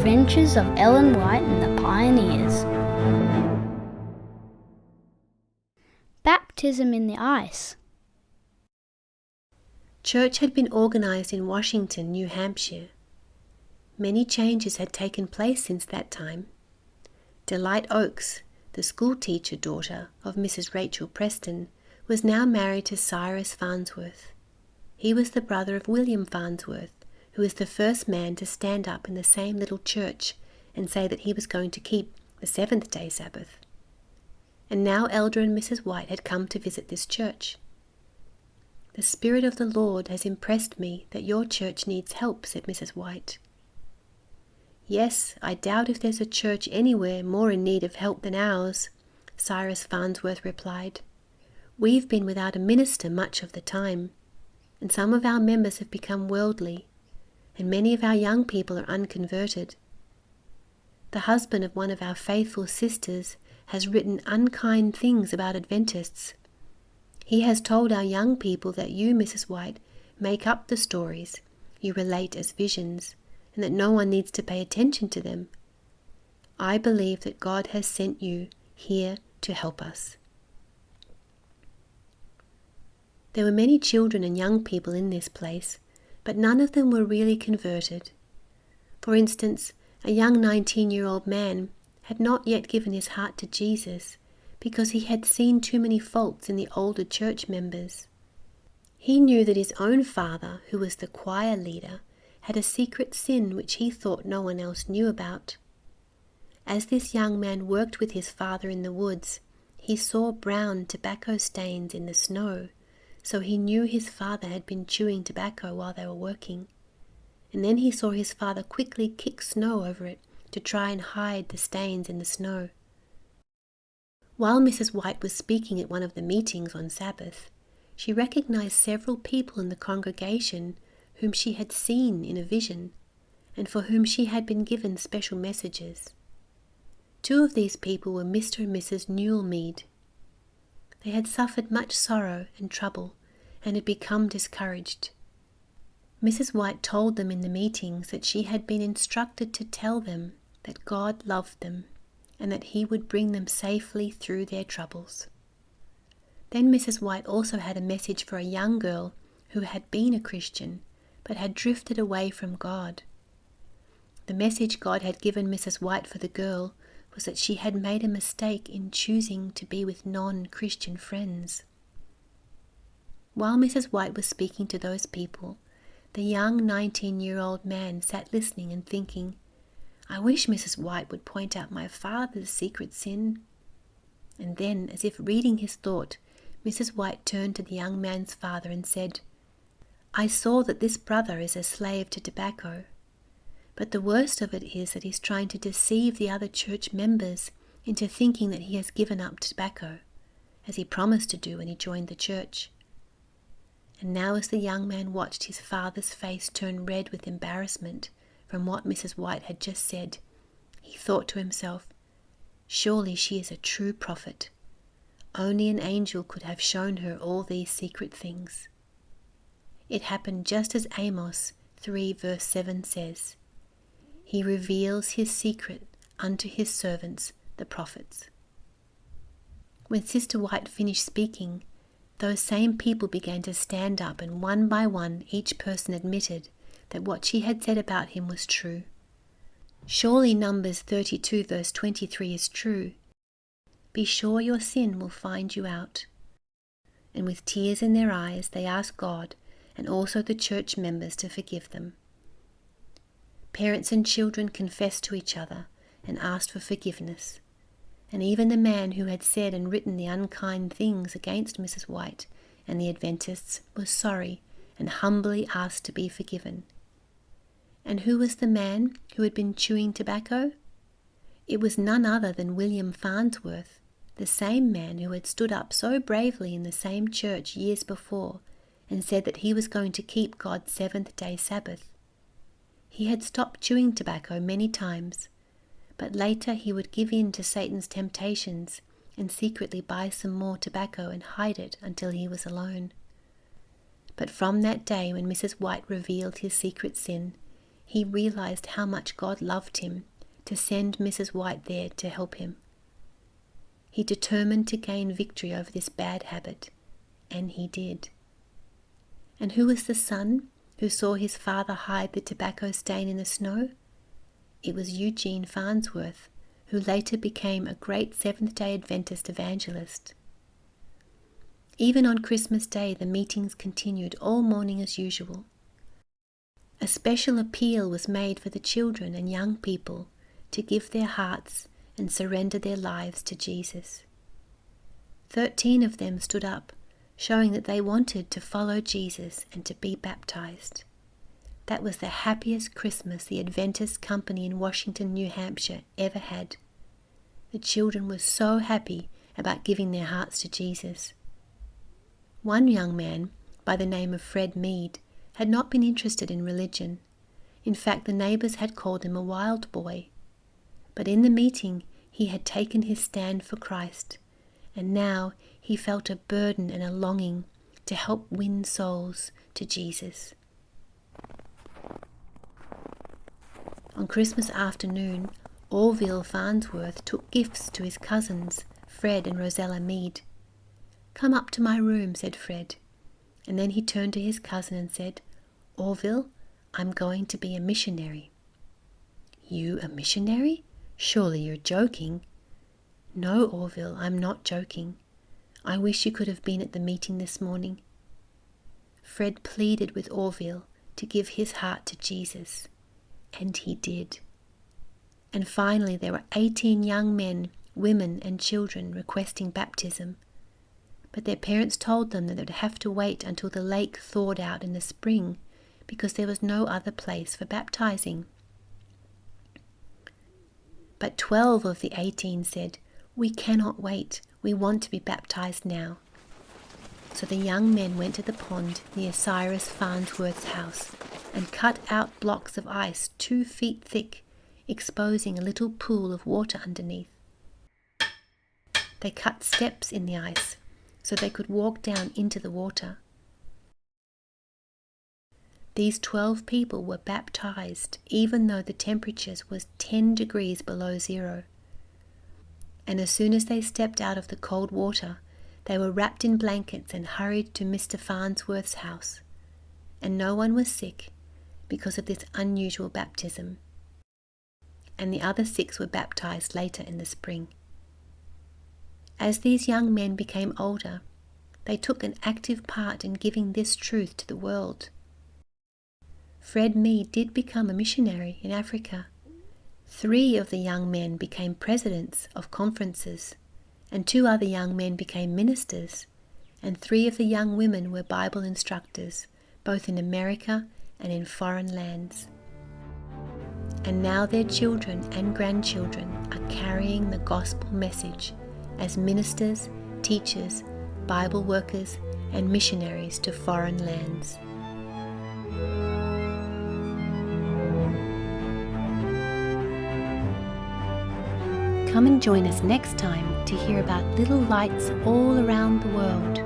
Adventures of Ellen White and the Pioneers. Baptism in the Ice. Church had been organized in Washington, New Hampshire. Many changes had taken place since that time. Delight Oakes, the schoolteacher daughter of Mrs. Rachel Preston, was now married to Cyrus Farnsworth. He was the brother of William Farnsworth, who was the first man to stand up in the same little church and say that he was going to keep the seventh-day Sabbath. And now Elder and Mrs. White had come to visit this church. "The Spirit of the Lord has impressed me that your church needs help," said Mrs. White. "Yes, I doubt if there's a church anywhere more in need of help than ours," Cyrus Farnsworth replied. "We've been without a minister much of the time, and some of our members have become worldly, and many of our young people are unconverted. The husband of one of our faithful sisters has written unkind things about Adventists. He has told our young people that you, Mrs. White, make up the stories you relate as visions, and that no one needs to pay attention to them. I believe that God has sent you here to help us." There were many children and young people in this place, but none of them were really converted. For instance, a young 19-year-old man had not yet given his heart to Jesus because he had seen too many faults in the older church members. He knew that his own father, who was the choir leader, had a secret sin which he thought no one else knew about. As this young man worked with his father in the woods, he saw brown tobacco stains in the snow, so he knew his father had been chewing tobacco while they were working. And then he saw his father quickly kick snow over it to try and hide the stains in the snow. While Mrs. White was speaking at one of the meetings on Sabbath, she recognized several people in the congregation whom she had seen in a vision, and for whom she had been given special messages. Two of these people were Mr. and Mrs. Newell Mead. They had suffered much sorrow and trouble, and had become discouraged. Mrs. White told them in the meetings that she had been instructed to tell them that God loved them, and that He would bring them safely through their troubles. Then Mrs. White also had a message for a young girl who had been a Christian, but had drifted away from God. The message God had given Mrs. White for the girl was that she had made a mistake in choosing to be with non-Christian friends. While Mrs. White was speaking to those people, the young 19-year-old man sat listening and thinking, "I wish Mrs. White would point out my father's secret sin." And then, as if reading his thought, Mrs. White turned to the young man's father and said, "I saw that this brother is a slave to tobacco. But the worst of it is that he's trying to deceive the other church members into thinking that he has given up tobacco, as he promised to do when he joined the church." And now as the young man watched his father's face turn red with embarrassment from what Mrs. White had just said, he thought to himself, "Surely she is a true prophet. Only an angel could have shown her all these secret things." It happened just as Amos 3 verse 7 says, "He reveals his secret unto his servants, the prophets." When Sister White finished speaking, those same people began to stand up, and one by one each person admitted that what she had said about him was true. Surely Numbers 32 verse 23 is true. "Be sure your sin will find you out." And with tears in their eyes they asked God and also the church members to forgive them. Parents and children confessed to each other and asked for forgiveness. And even the man who had said and written the unkind things against Mrs. White and the Adventists was sorry and humbly asked to be forgiven. And who was the man who had been chewing tobacco? It was none other than William Farnsworth, the same man who had stood up so bravely in the same church years before and said that he was going to keep God's seventh-day Sabbath. He had stopped chewing tobacco many times, but later he would give in to Satan's temptations and secretly buy some more tobacco and hide it until he was alone. But from that day when Mrs. White revealed his secret sin, he realized how much God loved him to send Mrs. White there to help him. He determined to gain victory over this bad habit, and he did. And who was the son who saw his father hide the tobacco stain in the snow? It was Eugene Farnsworth, who later became a great Seventh-day Adventist evangelist. Even on Christmas Day, the meetings continued all morning as usual. A special appeal was made for the children and young people to give their hearts and surrender their lives to Jesus. 13 of them stood up, showing that they wanted to follow Jesus and to be baptized. That was the happiest Christmas the Adventist Company in Washington, New Hampshire ever had. The children were so happy about giving their hearts to Jesus. One young man, by the name of Fred Mead, had not been interested in religion. In fact, the neighbors had called him a wild boy. But in the meeting, he had taken his stand for Christ, and now he felt a burden and a longing to help win souls to Jesus. On Christmas afternoon, Orville Farnsworth took gifts to his cousins, Fred and Rosella Mead. "Come up to my room," said Fred. And then he turned to his cousin and said, "Orville, I'm going to be a missionary." "You a missionary? Surely you're joking." "No, Orville, I'm not joking. I wish you could have been at the meeting this morning." Fred pleaded with Orville to give his heart to Jesus, and he did. And finally there were 18 young men, women and children requesting baptism. But their parents told them that they would have to wait until the lake thawed out in the spring because there was no other place for baptizing. But 12 of the 18 said, "We cannot wait. We want to be baptized now." So the young men went to the pond near Cyrus Farnsworth's house and cut out blocks of ice 2 feet thick, exposing a little pool of water underneath. They cut steps in the ice so they could walk down into the water. These 12 people were baptized even though the temperature was 10 degrees below zero. And as soon as they stepped out of the cold water, they were wrapped in blankets and hurried to Mr. Farnsworth's house. And no one was sick because of this unusual baptism. And the other 6 were baptized later in the spring. As these young men became older, they took an active part in giving this truth to the world. Fred Mead did become a missionary in Africa. 3 of the young men became presidents of conferences, and 2 other young men became ministers, and 3 of the young women were Bible instructors, both in America and in foreign lands. And now their children and grandchildren are carrying the gospel message as ministers, teachers, Bible workers, and missionaries to foreign lands. Come and join us next time to hear about little lights all around the world.